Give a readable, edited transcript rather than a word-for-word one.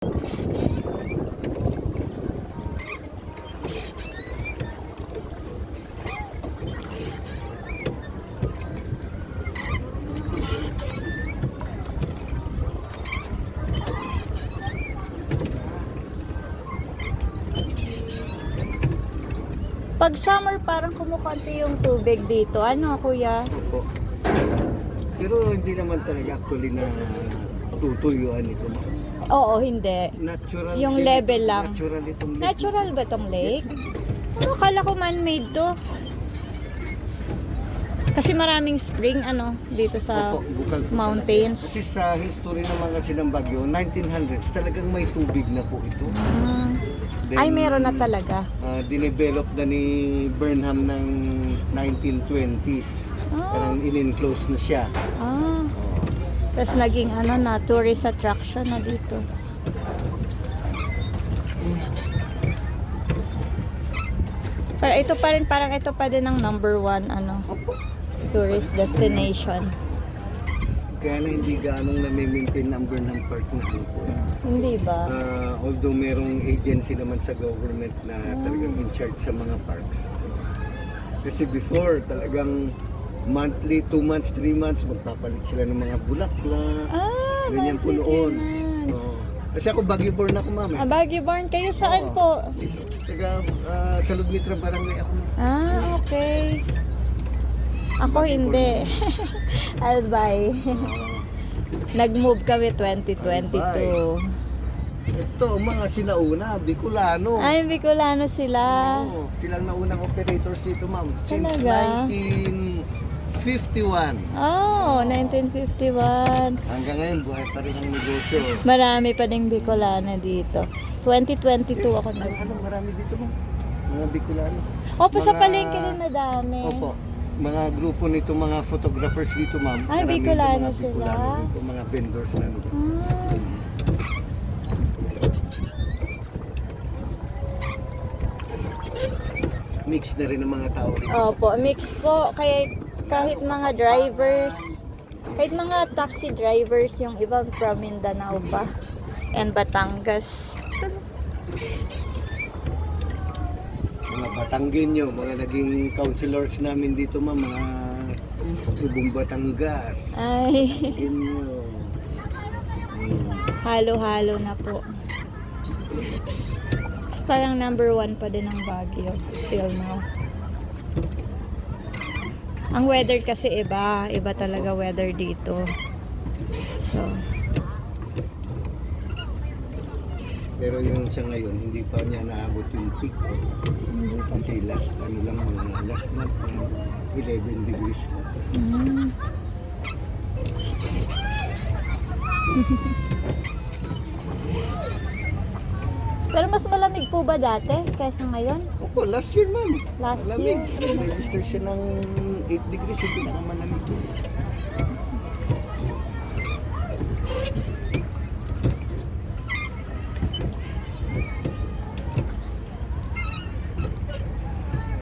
Pag summer, parang kumukonti yung tubig dito. Ano, kuya? Opo. Pero hindi naman talaga actually na tutuyuan ito. Oo, hindi. Natural. Yung din level ito. lang. Natural itong lake. Natural ba tong lake? Ano, kala ko man-made to. Kasi maraming spring, ano, dito sa Opo, bukal po mountains. talaga. Kasi sa history ng mga Sinambagyo, 1900s, talagang may tubig na po ito. Then, Ay, meron na talaga. Dinevelop na ni Burnham ng 1920s. Parang in-enclose na siya. Ah. Tapos naging ano na, tourist attraction na dito. Pero ito pa rin, parang ito pa din ang number one, ano, Opo. tourist destination. Kaya na hindi gaanong na-maintain ang Burnham Park na ano po. Hindi ba? Although merong agency naman sa government na talagang in charge sa mga parks. Kasi before, talagang monthly, 2 months, 3 months, magpapalit sila ng mga bulaklak. Ganyan po noon. Oo. Kasi ako Baguio born ako, ma'am. Ah, Baguio born kayo saan po? Taga sa Lugmitra Barangay ako. Ah, okay. Ako hindi. Albay. Nag-move kami 2022. Ito, ang mga sinauna, Bicolano. Ay, Bicolano sila. Oo, silang naunang operators dito, ma'am. Since Talaga? 1951. Oh, 1951. Hanggang ngayon, buhay pa rin ang negosyo. Marami pa ding Bicolano dito. 2022 ako nag... Ano, marami dito, ma'am. Mga Bicolano. Opo, sa Mga- palengke din madami. Opo. Mga grupo nito, mga photographers dito, ma'am. Ay, Marami Bicolano dito, mga sila. Bicolano dito, mga vendors na nito. Ah. Mix na rin ng mga tao rito. Opo, mix po. Kaya kahit mga drivers, kahit mga taxi drivers, yung iba from Mindanao pa. And Batangas. Mga Batanggenyo, mga naging councilors namin dito, ma'am. Mga tubong Batangas. Ay, Batanggenyo. halo-halo na po. Parang number one pa din ang Baguio till now. Ang weather kasi iba talaga weather dito. So, Pero yung sa ngayon, hindi pa niya naabot yung peak. Kasi last, ano lang, mga last month, 11 degrees. pero mas malamig po ba dati kaysa ngayon? Opo, last year, ma'am. Last Malamig. year. Register siya ng 8 degrees, yung pinakamalamig.